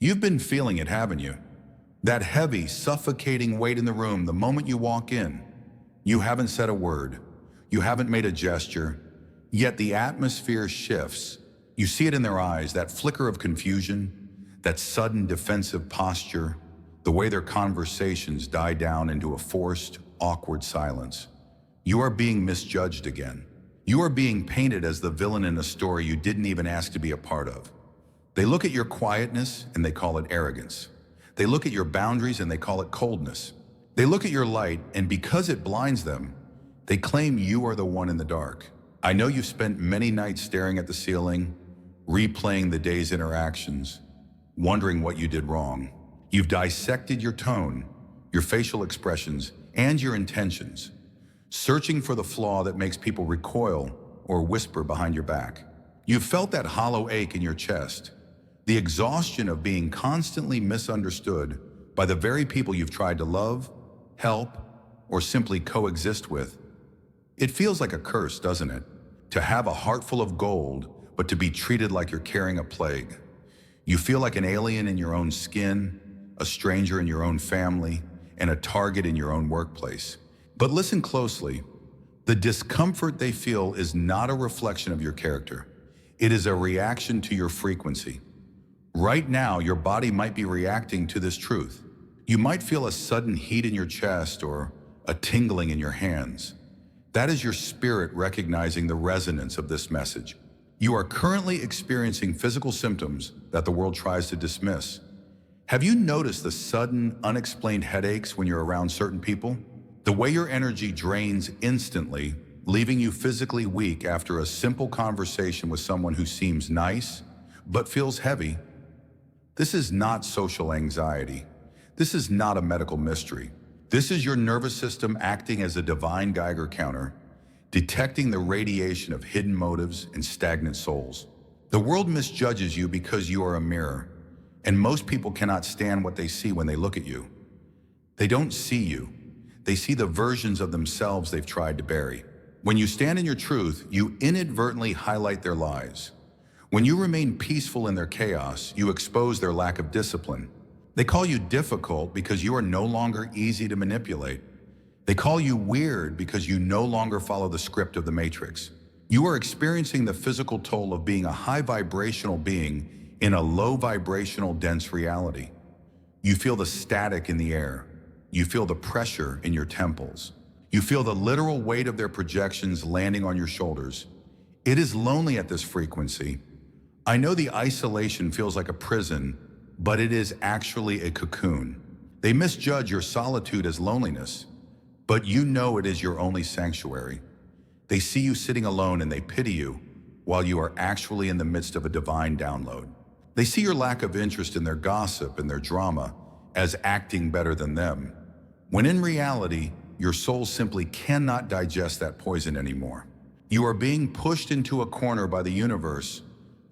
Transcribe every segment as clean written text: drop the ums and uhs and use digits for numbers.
You've been feeling it, haven't you? That heavy, suffocating weight in the room the moment you walk in. You haven't said a word. You haven't made a gesture. Yet the atmosphere shifts. You see it in their eyes, that flicker of confusion, that sudden defensive posture, the way their conversations die down into a forced, awkward silence. You are being misjudged again. You are being painted as the villain in a story you didn't even ask to be a part of. They look at your quietness and they call it arrogance. They look at your boundaries and they call it coldness. They look at your light, and because it blinds them, they claim you are the one in the dark. I know you've spent many nights staring at the ceiling, replaying the day's interactions, wondering what you did wrong. You've dissected your tone, your facial expressions, and your intentions, searching for the flaw that makes people recoil or whisper behind your back. You've felt that hollow ache in your chest, the exhaustion of being constantly misunderstood by the very people you've tried to love, help, or simply coexist with. It feels like a curse, doesn't it? To have a heart full of gold, but to be treated like you're carrying a plague. You feel like an alien in your own skin, a stranger in your own family, and a target in your own workplace. But listen closely. The discomfort they feel is not a reflection of your character. It is a reaction to your frequency. Right now, your body might be reacting to this truth. You might feel a sudden heat in your chest or a tingling in your hands. That is your spirit recognizing the resonance of this message. You are currently experiencing physical symptoms that the world tries to dismiss. Have you noticed the sudden, unexplained headaches when you're around certain people? The way your energy drains instantly, leaving you physically weak after a simple conversation with someone who seems nice, but feels heavy? This is not social anxiety. This is not a medical mystery. This is your nervous system acting as a divine Geiger counter, detecting the radiation of hidden motives and stagnant souls. The world misjudges you because you are a mirror, and most people cannot stand what they see when they look at you. They don't see you. They see the versions of themselves they've tried to bury. When you stand in your truth, you inadvertently highlight their lies. When you remain peaceful in their chaos, you expose their lack of discipline. They call you difficult because you are no longer easy to manipulate. They call you weird because you no longer follow the script of the Matrix. You are experiencing the physical toll of being a high vibrational being in a low vibrational dense reality. You feel the static in the air. You feel the pressure in your temples. You feel the literal weight of their projections landing on your shoulders. It is lonely at this frequency. I know the isolation feels like a prison, but it is actually a cocoon. They misjudge your solitude as loneliness, but you know it is your only sanctuary. They see you sitting alone and they pity you while you are actually in the midst of a divine download. They see your lack of interest in their gossip and their drama as acting better than them, when in reality, your soul simply cannot digest that poison anymore. You are being pushed into a corner by the universe,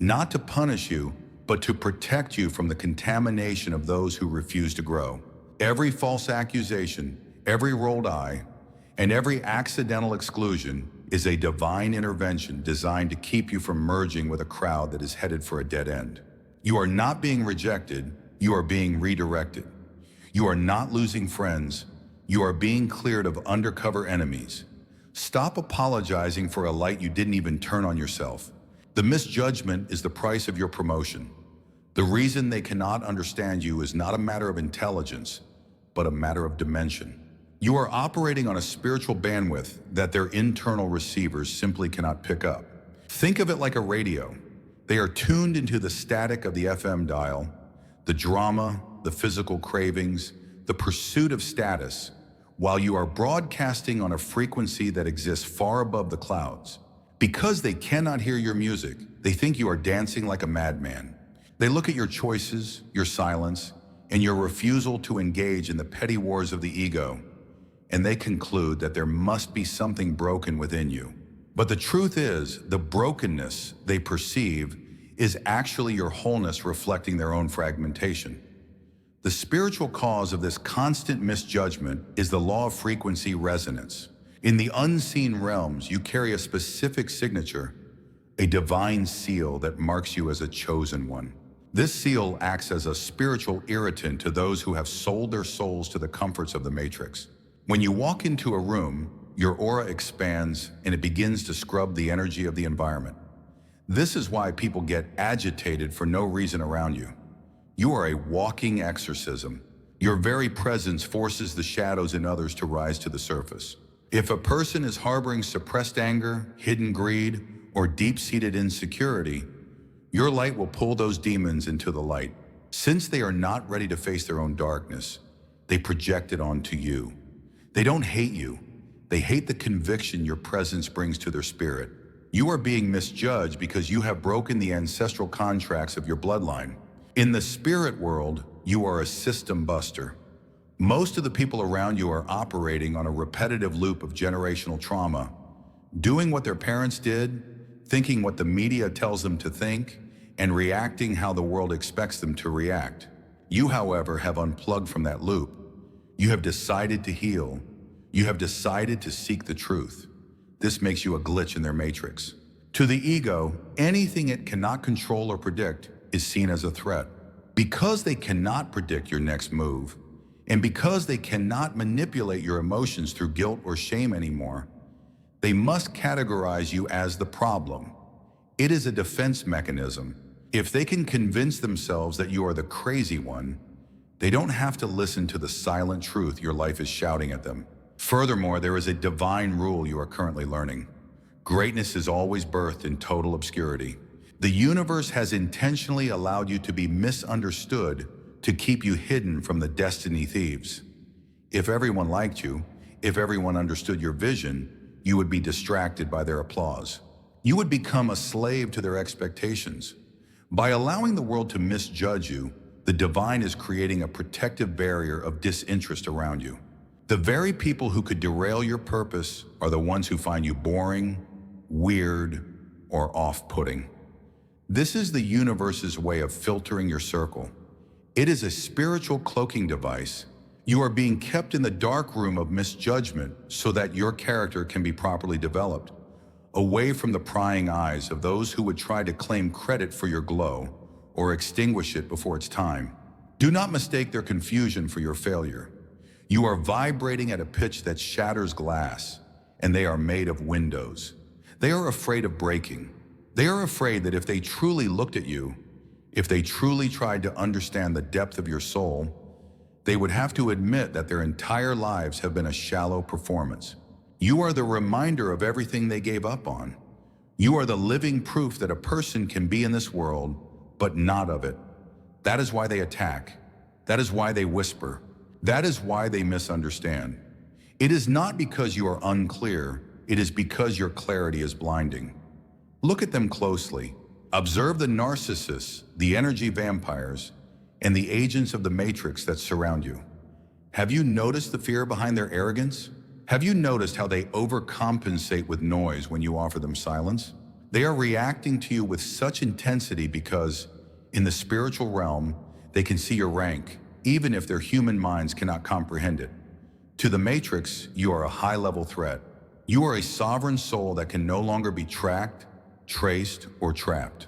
not to punish you, but to protect you from the contamination of those who refuse to grow. Every false accusation, every rolled eye, and every accidental exclusion is a divine intervention designed to keep you from merging with a crowd that is headed for a dead end. You are not being rejected, you are being redirected. You are not losing friends, you are being cleared of undercover enemies. Stop apologizing for a light you didn't even turn on yourself. The misjudgment is the price of your promotion. The reason they cannot understand you is not a matter of intelligence, but a matter of dimension. You are operating on a spiritual bandwidth that their internal receivers simply cannot pick up. Think of it like a radio. They are tuned into the static of the FM dial, the drama, the physical cravings, the pursuit of status, while you are broadcasting on a frequency that exists far above the clouds. Because they cannot hear your music, they think you are dancing like a madman. They look at your choices, your silence, and your refusal to engage in the petty wars of the ego, and they conclude that there must be something broken within you. But the truth is, the brokenness they perceive is actually your wholeness reflecting their own fragmentation. The spiritual cause of this constant misjudgment is the law of frequency resonance. In the unseen realms, you carry a specific signature, a divine seal that marks you as a chosen one. This seal acts as a spiritual irritant to those who have sold their souls to the comforts of the matrix. When you walk into a room, your aura expands and it begins to scrub the energy of the environment. This is why people get agitated for no reason around you. You are a walking exorcism. Your very presence forces the shadows in others to rise to the surface. If a person is harboring suppressed anger, hidden greed, or deep-seated insecurity, your light will pull those demons into the light. Since they are not ready to face their own darkness, they project it onto you. They don't hate you. They hate the conviction your presence brings to their spirit. You are being misjudged because you have broken the ancestral contracts of your bloodline. In the spirit world, you are a system buster. Most of the people around you are operating on a repetitive loop of generational trauma, doing what their parents did, thinking what the media tells them to think, and reacting how the world expects them to react. You, however, have unplugged from that loop. You have decided to heal. You have decided to seek the truth. This makes you a glitch in their matrix. To the ego, anything it cannot control or predict is seen as a threat. Because they cannot predict your next move, and because they cannot manipulate your emotions through guilt or shame anymore, they must categorize you as the problem. It is a defense mechanism. If they can convince themselves that you are the crazy one, they don't have to listen to the silent truth your life is shouting at them. Furthermore, there is a divine rule you are currently learning. Greatness is always birthed in total obscurity. The universe has intentionally allowed you to be misunderstood to keep you hidden from the destiny thieves. If everyone liked you, if everyone understood your vision, you would be distracted by their applause. You would become a slave to their expectations. By allowing the world to misjudge you, the divine is creating a protective barrier of disinterest around you. The very people who could derail your purpose are the ones who find you boring, weird, or off-putting. This is the universe's way of filtering your circle. It is a spiritual cloaking device. You are being kept in the dark room of misjudgment so that your character can be properly developed, away from the prying eyes of those who would try to claim credit for your glow or extinguish it before it's time. Do not mistake their confusion for your failure. You are vibrating at a pitch that shatters glass, and they are made of windows. They are afraid of breaking. They are afraid that if they truly looked at you, if they truly tried to understand the depth of your soul, they would have to admit that their entire lives have been a shallow performance. You are the reminder of everything they gave up on. You are the living proof that a person can be in this world, but not of it. That is why they attack. That is why they whisper. That is why they misunderstand. It is not because you are unclear, it is because your clarity is blinding. Look at them closely. Observe the narcissists, the energy vampires, and the agents of the matrix that surround you. Have you noticed the fear behind their arrogance? Have you noticed how they overcompensate with noise when you offer them silence? They are reacting to you with such intensity because, in the spiritual realm, they can see your rank, even if their human minds cannot comprehend it. To the matrix, you are a high-level threat. You are a sovereign soul that can no longer be tracked, traced, or trapped.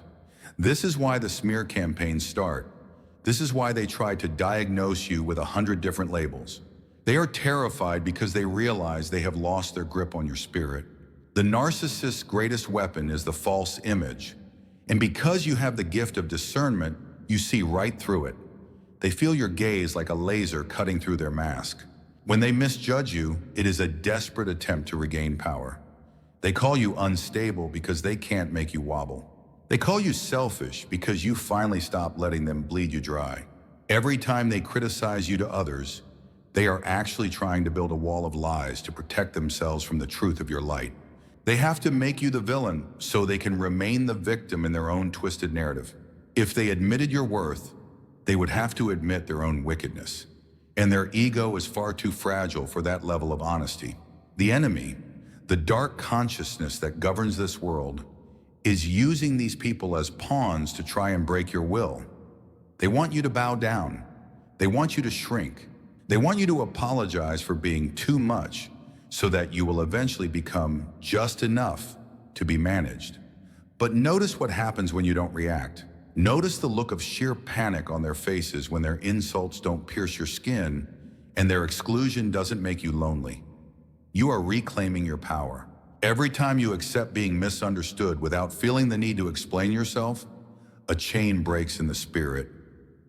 This is why the smear campaigns start. This is why they try to diagnose you with 100 different labels. They are terrified because they realize they have lost their grip on your spirit. The narcissist's greatest weapon is the false image. And because you have the gift of discernment, you see right through it. They feel your gaze like a laser cutting through their mask. When they misjudge you, it is a desperate attempt to regain power. They call you unstable because they can't make you wobble. They call you selfish because you finally stopped letting them bleed you dry. Every time they criticize you to others, they are actually trying to build a wall of lies to protect themselves from the truth of your light. They have to make you the villain so they can remain the victim in their own twisted narrative. If they admitted your worth, they would have to admit their own wickedness. And their ego is far too fragile for that level of honesty. The enemy, the dark consciousness that governs this world, is using these people as pawns to try and break your will. They want you to bow down. They want you to shrink. They want you to apologize for being too much so that you will eventually become just enough to be managed. But notice what happens when you don't react. Notice the look of sheer panic on their faces when their insults don't pierce your skin and their exclusion doesn't make you lonely. You are reclaiming your power. Every time you accept being misunderstood without feeling the need to explain yourself, a chain breaks in the spirit.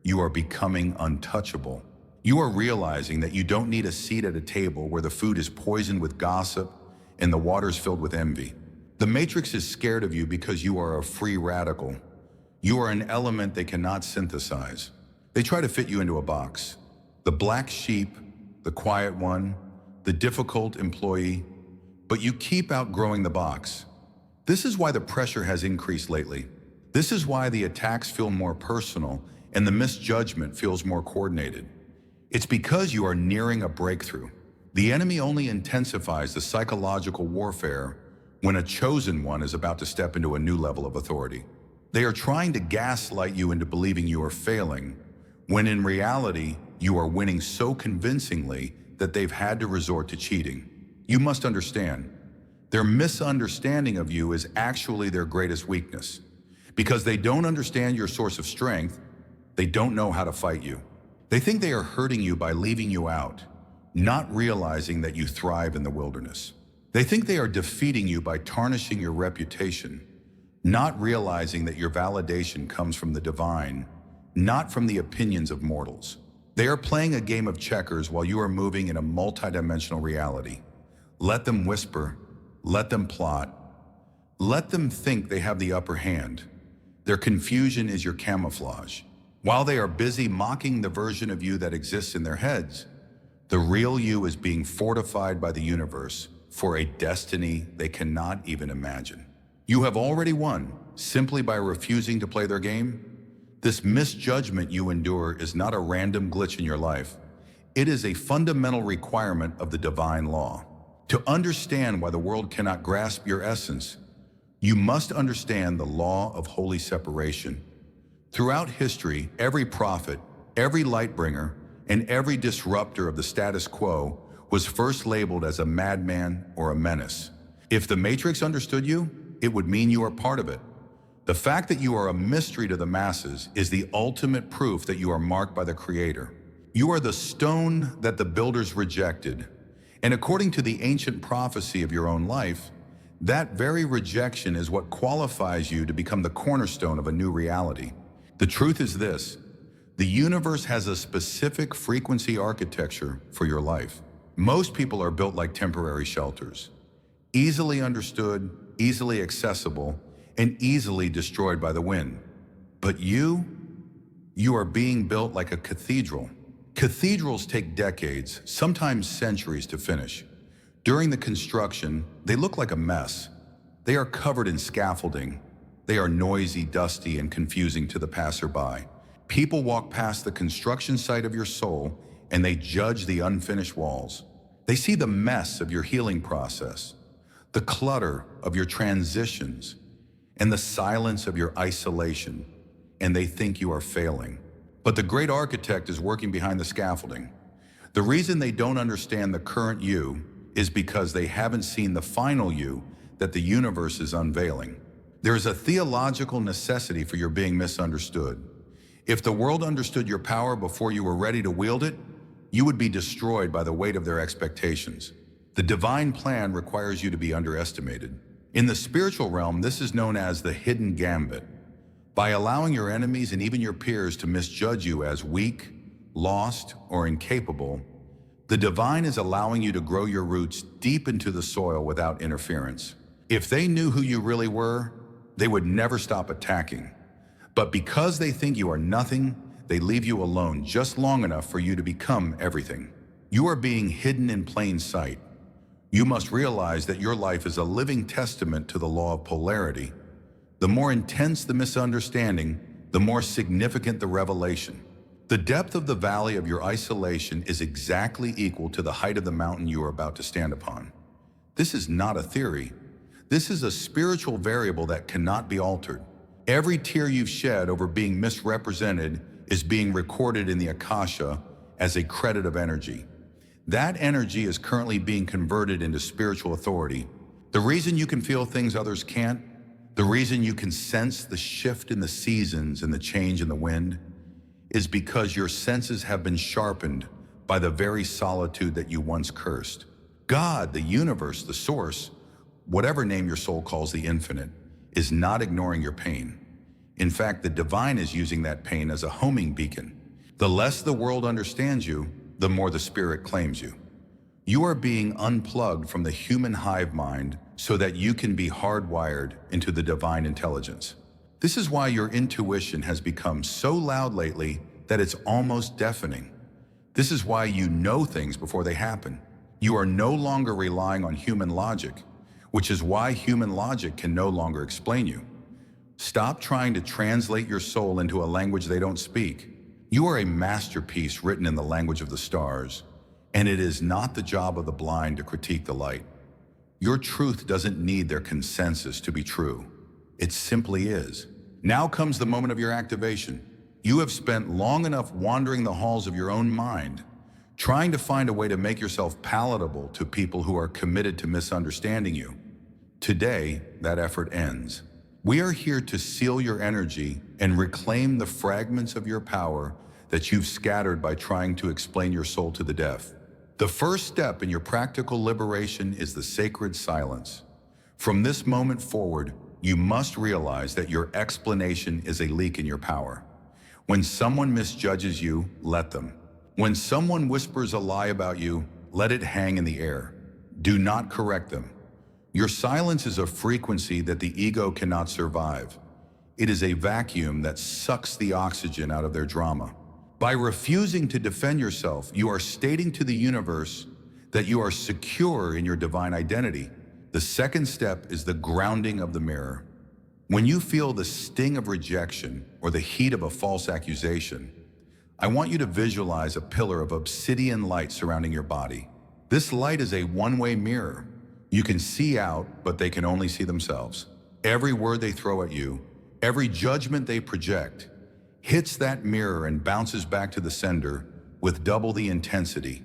You are becoming untouchable. You are realizing that you don't need a seat at a table where the food is poisoned with gossip and the water's filled with envy. The Matrix is scared of you because you are a free radical. You are an element they cannot synthesize. They try to fit you into a box. The black sheep, the quiet one, the difficult employee, but you keep outgrowing the box. This is why the pressure has increased lately. This is why the attacks feel more personal and the misjudgment feels more coordinated. It's because you are nearing a breakthrough. The enemy only intensifies the psychological warfare when a chosen one is about to step into a new level of authority. They are trying to gaslight you into believing you are failing, when in reality, you are winning so convincingly that they've had to resort to cheating. You must understand, their misunderstanding of you is actually their greatest weakness. Because they don't understand your source of strength, they don't know how to fight you. They think they are hurting you by leaving you out, not realizing that you thrive in the wilderness. They think they are defeating you by tarnishing your reputation, not realizing that your validation comes from the divine, not from the opinions of mortals. They are playing a game of checkers while you are moving in a multidimensional reality. Let them whisper, let them plot, let them think they have the upper hand. Their confusion is your camouflage. While they are busy mocking the version of you that exists in their heads, the real you is being fortified by the universe for a destiny they cannot even imagine. You have already won simply by refusing to play their game. This misjudgment you endure is not a random glitch in your life. It is a fundamental requirement of the divine law. To understand why the world cannot grasp your essence, you must understand the law of holy separation. Throughout history, every prophet, every light bringer, and every disruptor of the status quo was first labeled as a madman or a menace. If the Matrix understood you, it would mean you are part of it. The fact that you are a mystery to the masses is the ultimate proof that you are marked by the Creator. You are the stone that the builders rejected. And according to the ancient prophecy of your own life, that very rejection is what qualifies you to become the cornerstone of a new reality. The truth is this: the universe has a specific frequency architecture for your life. Most people are built like temporary shelters, easily understood, easily accessible, and easily destroyed by the wind. But you are being built like a cathedral. Cathedrals take decades, sometimes centuries to finish. During the construction, they look like a mess. They are covered in scaffolding. They are noisy, dusty, and confusing to the passerby. People walk past the construction site of your soul and they judge the unfinished walls. They see the mess of your healing process, the clutter of your transitions, and the silence of your isolation, and they think you are failing. But the great architect is working behind the scaffolding. The reason they don't understand the current you is because they haven't seen the final you that the universe is unveiling. There is a theological necessity for your being misunderstood. If the world understood your power before you were ready to wield it, you would be destroyed by the weight of their expectations. The divine plan requires you to be underestimated. In the spiritual realm, this is known as the hidden gambit. By allowing your enemies and even your peers to misjudge you as weak, lost, or incapable, the divine is allowing you to grow your roots deep into the soil without interference. If they knew who you really were, they would never stop attacking. But because they think you are nothing, they leave you alone just long enough for you to become everything. You are being hidden in plain sight. You must realize that your life is a living testament to the law of polarity. The more intense the misunderstanding, the more significant the revelation. The depth of the valley of your isolation is exactly equal to the height of the mountain you are about to stand upon. This is not a theory. This is a spiritual variable that cannot be altered. Every tear you've shed over being misrepresented is being recorded in the Akasha as a credit of energy. That energy is currently being converted into spiritual authority. The reason you can feel things others can't, The reason you can sense the shift in the seasons and the change in the wind is because your senses have been sharpened by the very solitude that you once cursed. God, the universe, the source, whatever name your soul calls the infinite, is not ignoring your pain. In fact, the divine is using that pain as a homing beacon. The less the world understands you, the more the spirit claims you. You are being unplugged from the human hive mind so that you can be hardwired into the divine intelligence. This is why your intuition has become so loud lately that it's almost deafening. This is why you know things before they happen. You are no longer relying on human logic, which is why human logic can no longer explain you. Stop trying to translate your soul into a language they don't speak. You are a masterpiece written in the language of the stars, and it is not the job of the blind to critique the light. Your truth doesn't need their consensus to be true. It simply is. Now comes the moment of your activation. You have spent long enough wandering the halls of your own mind, trying to find a way to make yourself palatable to people who are committed to misunderstanding you. Today, that effort ends. We are here to seal your energy and reclaim the fragments of your power that you've scattered by trying to explain your soul to the deaf. The first step in your practical liberation is the sacred silence. From this moment forward, you must realize that your explanation is a leak in your power. When someone misjudges you, let them. When someone whispers a lie about you, let it hang in the air. Do not correct them. Your silence is a frequency that the ego cannot survive. It is a vacuum that sucks the oxygen out of their drama. By refusing to defend yourself, you are stating to the universe that you are secure in your divine identity. The second step is the grounding of the mirror. When you feel the sting of rejection or the heat of a false accusation, I want you to visualize a pillar of obsidian light surrounding your body. This light is a one-way mirror. You can see out, but they can only see themselves. Every word they throw at you, every judgment they project, hits that mirror and bounces back to the sender with double the intensity.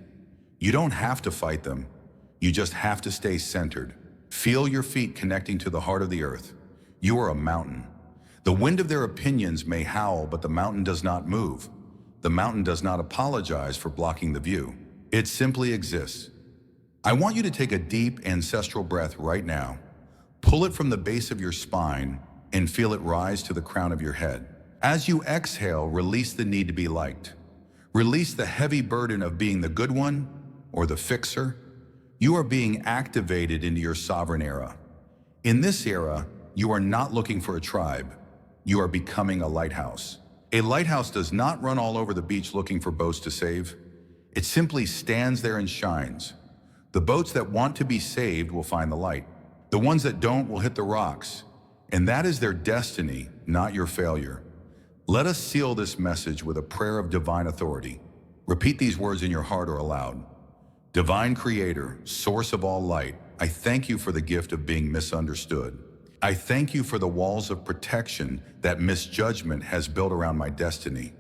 You don't have to fight them. You just have to stay centered. Feel your feet connecting to the heart of the earth. You are a mountain. The wind of their opinions may howl, but the mountain does not move. The mountain does not apologize for blocking the view. It simply exists. I want you to take a deep ancestral breath right now. Pull it from the base of your spine and feel it rise to the crown of your head. As you exhale, release the need to be liked. Release the heavy burden of being the good one or the fixer. You are being activated into your sovereign era. In this era, you are not looking for a tribe. You are becoming a lighthouse. A lighthouse does not run all over the beach looking for boats to save. It simply stands there and shines. The boats that want to be saved will find the light. The ones that don't will hit the rocks. And that is their destiny, not your failure. Let us seal this message with a prayer of divine authority. Repeat these words in your heart or aloud. Divine Creator, source of all light, I thank you for the gift of being misunderstood. I thank you for the walls of protection that misjudgment has built around my destiny.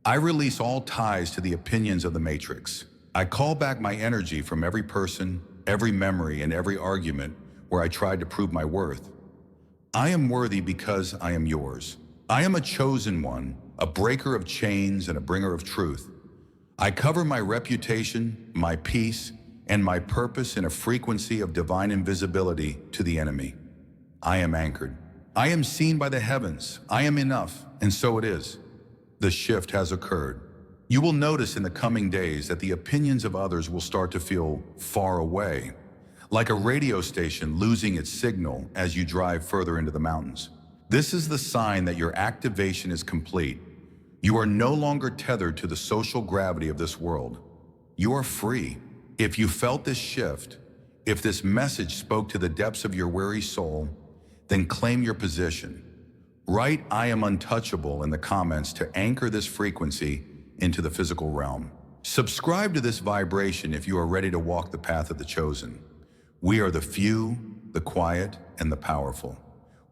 I release all ties to the opinions of the matrix. I call back my energy from every person, every memory, and every argument where I tried to prove my worth. I am worthy because I am yours. I am a chosen one, a breaker of chains and a bringer of truth. I cover my reputation, my peace, and my purpose in a frequency of divine invisibility to the enemy. I am anchored. I am seen by the heavens. I am enough, and so it is. The shift has occurred. You will notice in the coming days that the opinions of others will start to feel far away, like a radio station losing its signal as you drive further into the mountains. This is the sign that your activation is complete. You are no longer tethered to the social gravity of this world. You are free. If you felt this shift, if this message spoke to the depths of your weary soul, then claim your position. Write "I am untouchable" in the comments to anchor this frequency into the physical realm. Subscribe to this vibration if you are ready to walk the path of the chosen. We are the few, the quiet, and the powerful.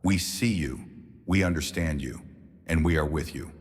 We see you, we understand you, and we are with you.